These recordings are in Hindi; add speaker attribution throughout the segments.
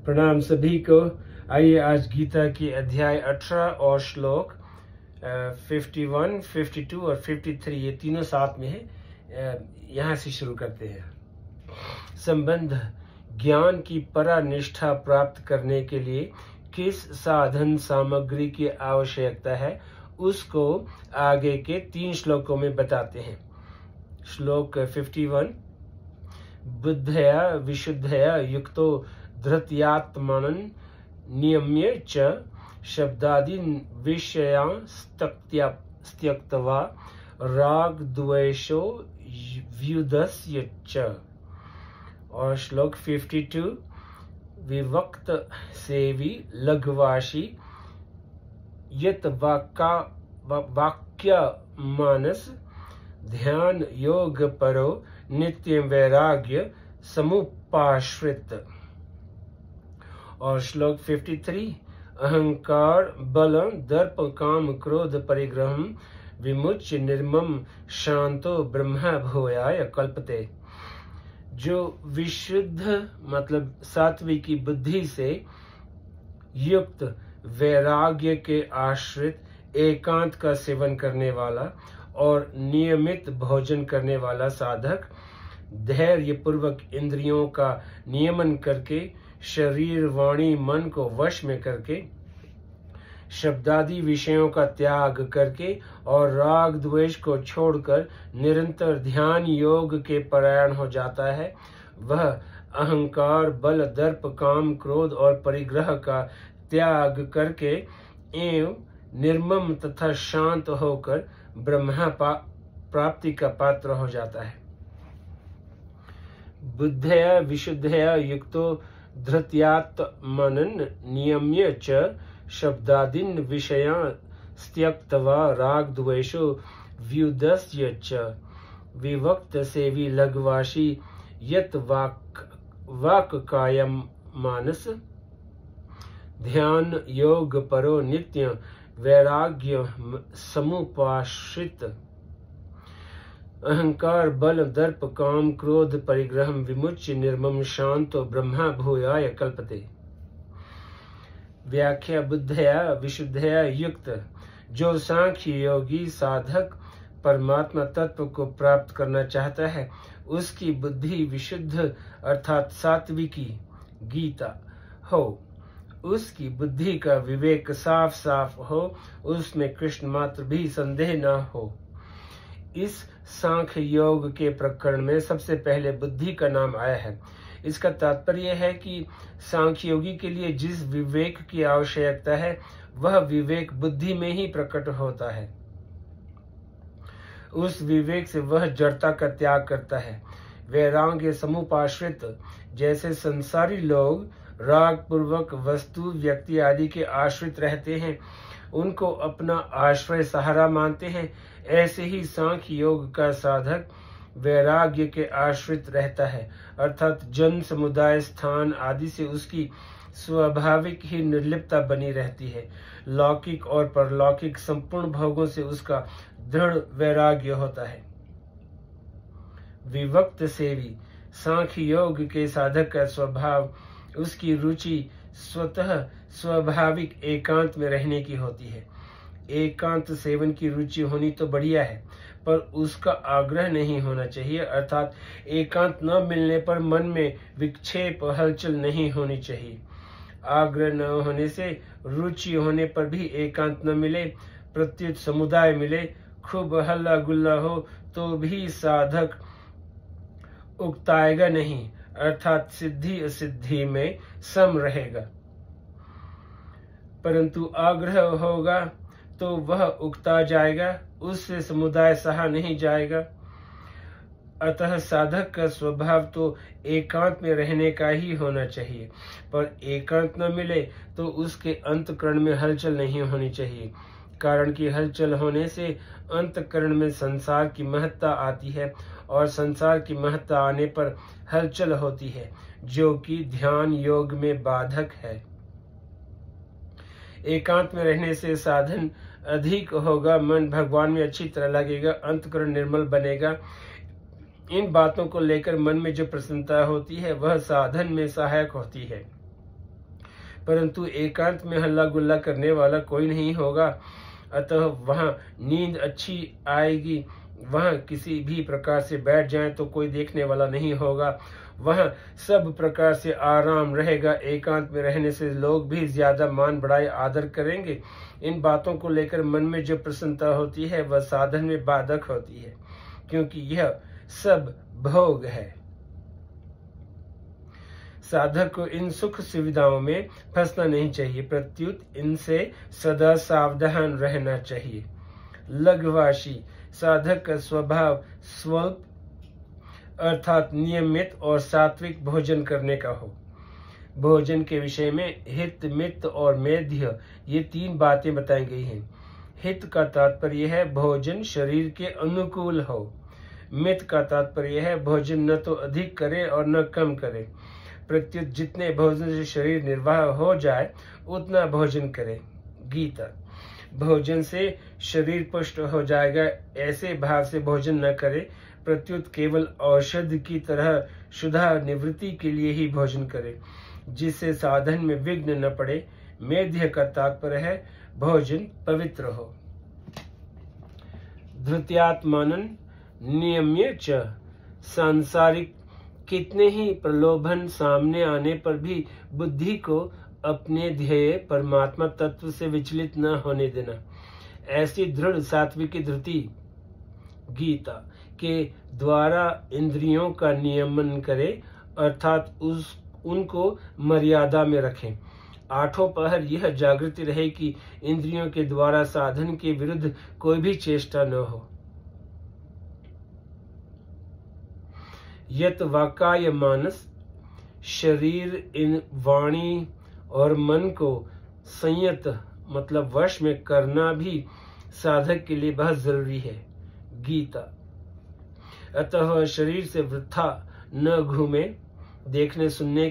Speaker 1: प्रणाम सभी को। आइए आज गीता की अध्याय 18 और श्लोक 51, 52 और 53 ये तीनों साथ में है। यहाँ से शुरू करते हैं। संबंध ज्ञान की परानिष्ठा प्राप्त करने के लिए किस साधन सामग्री की आवश्यकता है उसको आगे के 3 श्लोकों में बताते हैं। श्लोक 51 बुद्धया विशुद्धया युक्तो धृत्यात्मनं नियम्य च शब्दादीन् विषयान् त्यक्त्वा राग द्वेषो व्युदस्य च। और श्लोक 52 विवक्त सेवी लघ्वाशी यत वाक्य मानस ध्यान योग परो नित्य वैराग्य समुपाश्रित। और श्लोक 53 अहंकार बल दर्प काम क्रोध परिग्रहम विमुच्य निर्मम शांतो ब्रह्म भूयाय कल्पते। जो विशुद्ध मतलब सात्विकी बुद्धि से युक्त वैराग्य के आश्रित एकांत का सेवन करने वाला और नियमित भोजन करने वाला साधक धैर्य पूर्वक इंद्रियों का नियमन करके शरीर वाणी मन को वश में करके शब्दादि विषयों का त्याग करके और राग द्वेष को छोड़कर निरंतर ध्यान योग के परायण हो जाता है, वह अहंकार बल दर्प काम क्रोध और परिग्रह का त्याग करके एवं निर्मम तथा शांत होकर ब्रह्म प्राप्ति का पात्र हो जाता है। बुद्धया विशुद्धया युक्तो धृत्यात्मनं नियम्य च शब्दादीन् विषयान् त्यक्त्वा राग द्वेषो व्युदस्य च विवक्त सेवी लघ्वाशी यत वाक् कायम मानस ध्यान योग परो नित्य वैराग्य समुपाश्रित। अहंकार बल दर्प काम क्रोध परिग्रह विमुच्य निर्मम शांतो ब्रह्म भूयाय कल्पते। व्याख्या बुद्धया विशुद्धया युक्त जो सांख्य योगी साधक परमात्मा तत्व को प्राप्त करना चाहता है उसकी बुद्धि विशुद्ध अर्थात सात्विकी गीता हो, उसकी बुद्धि का विवेक साफ साफ हो, उसमें कृष्ण मात्र भी संदेह न हो। इस सांख्य योग के प्रकरण में सबसे पहले बुद्धि का नाम आया है। इसका तात्पर्य है कि सांख्य योगी के लिए जिस विवेक की आवश्यकता है वह विवेक बुद्धि में ही प्रकट होता है। उस विवेक से वह जड़ता का त्याग करता है। वैराग्य समुपाश्रित जैसे संसारी लोग राग पूर्वक वस्तु व्यक्ति आदि के आश्रित रहते हैं, उनको अपना आश्रय सहारा मानते हैं, ऐसे ही सांख्य योग का साधक वैराग्य के आश्रित रहता है, अर्थात जन समुदाय स्थान आदि से उसकी स्वाभाविक ही निर्लिप्तता बनी रहती है। लौकिक और परलौकिक संपूर्ण भोगों से उसका दृढ़ वैराग्य होता है। विवक्त सेवी सांख्य योग के साधक का स्वभाव उसकी रुचि स्वतः स्वाभाविक एकांत में रहने की होती है। एकांत सेवन की रुचि होनी तो बढ़िया है, पर उसका आग्रह नहीं होना चाहिए, अर्थात एकांत न मिलने पर मन में विक्षेप हलचल नहीं होनी चाहिए। आग्रह न होने से रुचि होने पर भी एकांत न मिले, प्रत्युत समुदाय मिले, खूब हल्ला गुल्ला हो तो भी साधक उकताएगा नहीं, अर्थात सिद्धि असिद्धि में सम रहेगा। परंतु आग्रह होगा तो वह उकता जाएगा, उससे समुदाय सहा नहीं जाएगा। अतः साधक का स्वभाव तो एकांत में रहने का ही होना चाहिए, पर एकांत न मिले तो उसके अंतःकरण में हलचल नहीं होनी चाहिए, कारण कि हलचल होने से अंतःकरण में संसार की महत्ता आती है और संसार की महत्ता आने पर हलचल होती है, जो कि ध्यान योग में बाधक है। एकांत में रहने से साधन अधिक होगा, मन भगवान में अच्छी तरह लगेगा, अंतःकरण निर्मल बनेगा। इन बातों को लेकर मन में जो प्रसन्नता होती है वह साधन में सहायक होती है। परंतु एकांत में हल्ला गुल्ला करने वाला कोई नहीं होगा, अतः वहाँ नींद अच्छी आएगी। वहाँ किसी भी प्रकार से बैठ जाएं तो कोई देखने वाला नहीं होगा। वहाँ सब प्रकार से आराम रहेगा। एकांत में रहने से लोग भी ज्यादा मान बढ़ाए आदर करेंगे। इन बातों को लेकर मन में जो प्रसन्नता होती है वह साधन में बाधक होती है, क्योंकि यह सब भोग है। साधक को इन सुख सुविधाओं में फंसना नहीं चाहिए, प्रत्युत इनसे सदा सावधान रहना चाहिए। लघुवाशी साधक का स्वभाव स्वल्प अर्थात नियमित और सात्विक भोजन करने का हो। भोजन के विषय में हित, मित और मेध्य ये 3 बातें बताई गई हैं। हित का तात्पर्य है भोजन शरीर के अनुकूल हो। मित का तात्पर्य है भोजन न तो अधिक करे और न कम करे, प्रत्युत जितने भोजन से शरीर निर्वाह हो जाए उतना भोजन करे। गीता भोजन से शरीर पुष्ट हो जाएगा ऐसे भाव से भोजन न करे, प्रत्युत केवल औषध की तरह क्षुधा निवृत्ति के लिए ही भोजन करे, जिससे साधन में विघ्न न पड़े। मेध्य का तात्पर्य है भोजन पवित्र हो। धृत्यात्मानं नियम्य च सांसारिक कितने ही प्रलोभन सामने आने पर भी बुद्धि को अपने ध्येय परमात्मा तत्व से विचलित न होने देना। ऐसी दृढ़ सात्विकी धृति गीता के द्वारा इंद्रियों का नियमन करे, अर्थात उनको मर्यादा में रखें। 8 पहर यह जागृति रहे कि इंद्रियों के द्वारा साधन के विरुद्ध कोई भी चेष्टा न हो। यत वाकाय मानस शरीर, इन वाणी और मन को संयत मतलब वश में करना भी साधक के लिए बहुत जरूरी है। गीता अतः शरीर से वृथा न घूमे, देखने सुनने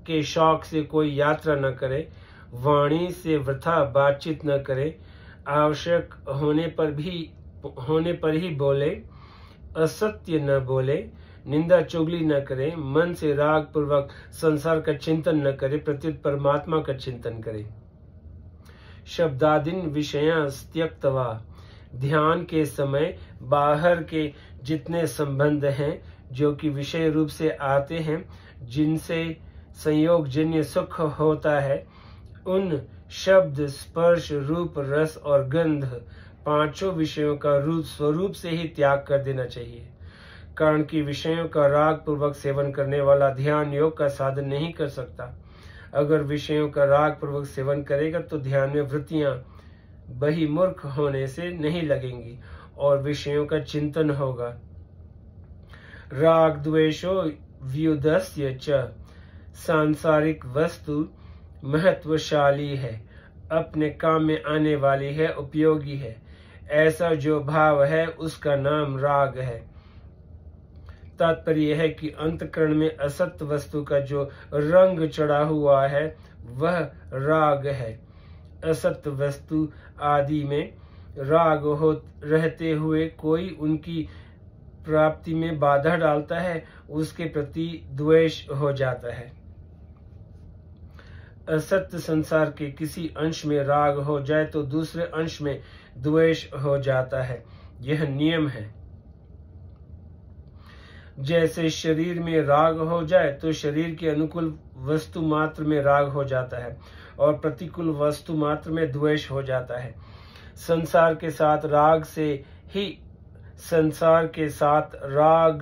Speaker 1: के शौक से कोई यात्रा न करे, वाणी से वृथा बातचीत न करे, आवश्यक होने पर ही बोले, असत्य न बोले, निंदा चुगली न करे, मन से राग पूर्वक संसार का चिंतन न करे, प्रत्युत परमात्मा का चिंतन करे। शब्दादीन विषयां त्यक्त्वा ध्यान के समय बाहर के जितने संबंध हैं जो कि विषय रूप से आते हैं, जिनसे संयोग जन्य सुख होता है, उन शब्द, स्पर्श, रूप, रस और गंध 5 विषयों का रूप स्वरूप से ही त्याग कर देना चाहिए। कारण कि विषयों का राग पूर्वक सेवन करने वाला ध्यान योग का साधन नहीं कर सकता। अगर विषयों का राग पूर्वक सेवन करेगा तो ध्यान में वृत्तियां बहिर्मुख होने से नहीं लगेंगी और विषयों का चिंतन होगा। राग द्वेषो व्युदस्य च सांसारिक वस्तु महत्वशाली है, अपने काम में आने वाली है, उपयोगी है। ऐसा जो भाव है उसका नाम राग है। तात्पर्य है कि अंतःकरण में असत वस्तु का जो रंग चढ़ा हुआ है वह राग है। असत वस्तु आदि में राग हो रहते हुए कोई उनकी प्राप्ति में बाधा डालता है, उसके प्रति द्वेष हो जाता है। असत्य संसार के किसी अंश में राग हो जाए तो दूसरे अंश में द्वेष हो जाता है। यह नियम है। जैसे शरीर में राग हो जाए तो शरीर के अनुकूल वस्तु मात्र में राग हो जाता है और प्रतिकूल वस्तु मात्र में द्वेष हो जाता है। संसार के साथ राग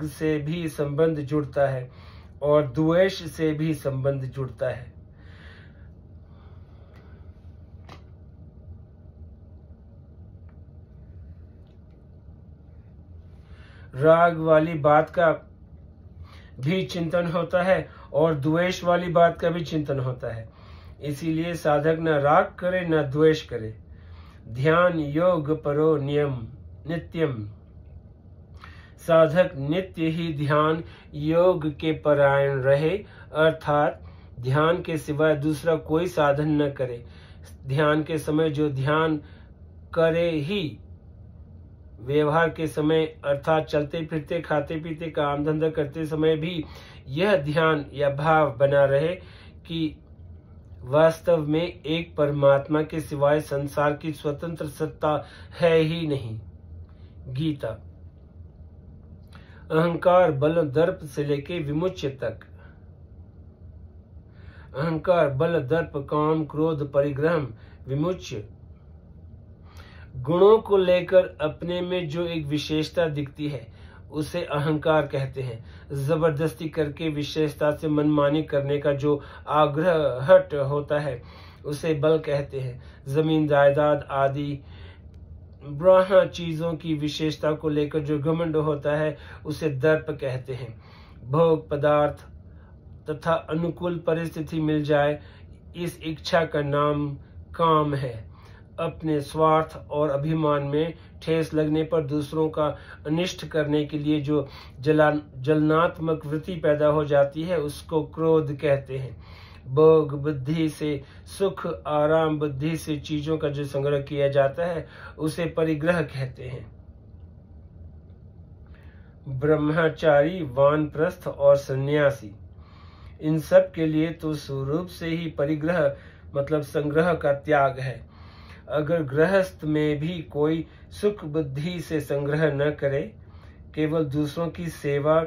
Speaker 1: से भी संबंध जुड़ता है और द्वेष से भी संबंध जुड़ता है। राग वाली बात का भी चिंतन होता है और द्वेष वाली बात का भी चिंतन होता है। इसीलिए साधक न राग करे न द्वेष करे। ध्यान योग परो नित्यम। साधक नित्य ही ध्यान योग के परायण रहे, अर्थात ध्यान के सिवाय दूसरा कोई साधन न करे। ध्यान के समय जो ध्यान करे ही व्यवहार के समय अर्थात चलते फिरते खाते पीते काम धंधा करते समय भी यह ध्यान या भाव बना रहे कि वास्तव में एक परमात्मा के सिवाय संसार की स्वतंत्र सत्ता है ही नहीं। गीता। अहंकार, बल, दर्प से लेके विमुच्य तक। अहंकार, बल, दर्प, काम, क्रोध, परिग्रह, विमुच्य। गुणों को लेकर अपने में जो एक विशेषता दिखती है उसे अहंकार कहते हैं। जबरदस्ती करके विशेषता से मनमानी करने का जो आग्रह हट होता है उसे बल कहते हैं। जमीन, जायदाद आदि ब्रह्म चीजों की विशेषता को लेकर जो घमंड होता है उसे दर्प कहते हैं। भोग पदार्थ तथा अनुकूल परिस्थिति मिल जाए, इस इच्छा का नाम काम है। अपने स्वार्थ और अभिमान में ठेस लगने पर दूसरों का अनिष्ट करने के लिए जो जलनात्मक वृत्ति पैदा हो जाती है उसको क्रोध कहते हैं। भोग बुद्धि से सुख, आराम बुद्धि से चीजों का जो संग्रह किया जाता है उसे परिग्रह कहते हैं। ब्रह्मचारी, वानप्रस्थ और सन्यासी, इन सब के लिए तो स्वरूप से ही परिग्रह मतलब संग्रह का त्याग है। अगर गृहस्थ में भी कोई सुख बुद्धि से संग्रह न करे, केवल दूसरों की सेवा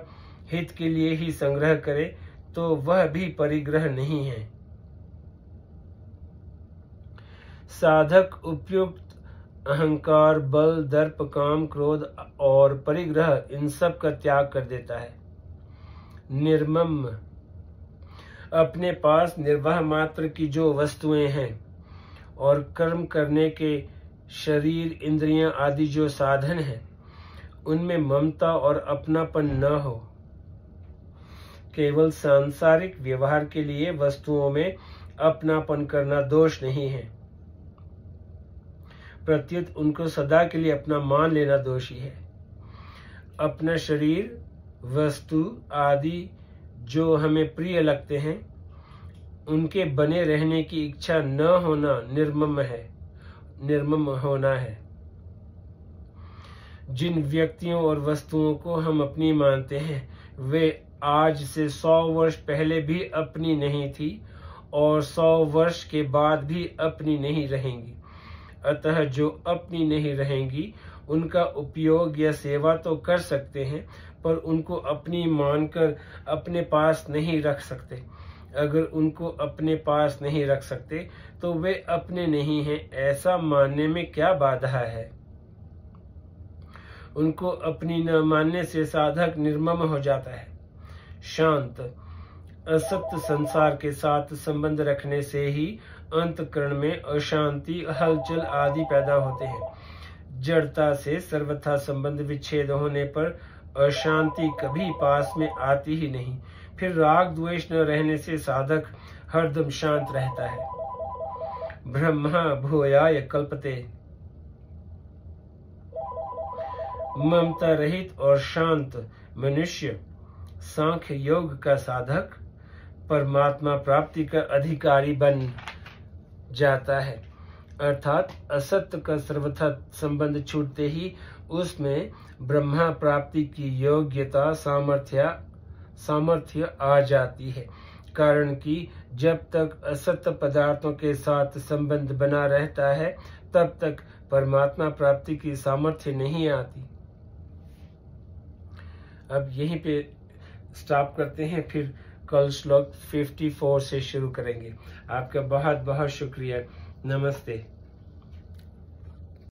Speaker 1: हित के लिए ही संग्रह करे, तो वह भी परिग्रह नहीं है। साधक उपयुक्त अहंकार, बल, दर्प, काम, क्रोध और परिग्रह इन सब का त्याग कर देता है। निर्मम, अपने पास निर्वाह मात्र की जो वस्तुएं हैं और कर्म करने के शरीर, इंद्रियां आदि जो साधन हैं उनमें ममता और अपनापन न हो। केवल सांसारिक व्यवहार के लिए वस्तुओं में अपनापन करना दोष नहीं है, प्रत्युत उनको सदा के लिए अपना मान लेना दोषी है। अपना शरीर, वस्तु आदि जो हमें प्रिय लगते हैं उनके बने रहने की इच्छा न होना निर्मम होना है। जिन व्यक्तियों और वस्तुओं को हम अपनी मानते हैं वे आज से 100 वर्ष पहले भी अपनी नहीं थी और 100 वर्ष के बाद भी अपनी नहीं रहेंगी। अतः जो अपनी नहीं रहेंगी उनका उपयोग या सेवा तो कर सकते हैं, पर उनको अपनी मानकर अपने पास नहीं रख सकते। अगर उनको अपने पास नहीं रख सकते तो वे अपने नहीं हैं, ऐसा मानने में क्या बाधा है। उनको अपनी न मानने से साधक निर्मम हो जाता है। शांत, असत्य संसार के साथ संबंध रखने से ही अंतःकरण में अशांति, हलचल आदि पैदा होते हैं। जड़ता से सर्वथा संबंध विच्छेद होने पर अशांति कभी पास में आती ही नहीं। फिर राग द्वेष न रहने से साधक हरदम शांत रहता है। ब्रह्मा भूयाय कल्पते, ममता रहित और शांत मनुष्य सांख्य योग का साधक परमात्मा प्राप्ति का अधिकारी बन जाता है। अर्थात असत्य का सर्वथा संबंध छूटते ही उसमें ब्रह्मा प्राप्ति की योग्यता, सामर्थ्य आ जाती है। कारण कि जब तक असत्य पदार्थों के साथ संबंध बना रहता है तब तक परमात्मा प्राप्ति की सामर्थ्य नहीं आती। अब यहीं पे स्टॉप करते हैं, फिर कल श्लोक 54 से शुरू करेंगे। आपका बहुत बहुत शुक्रिया। नमस्ते।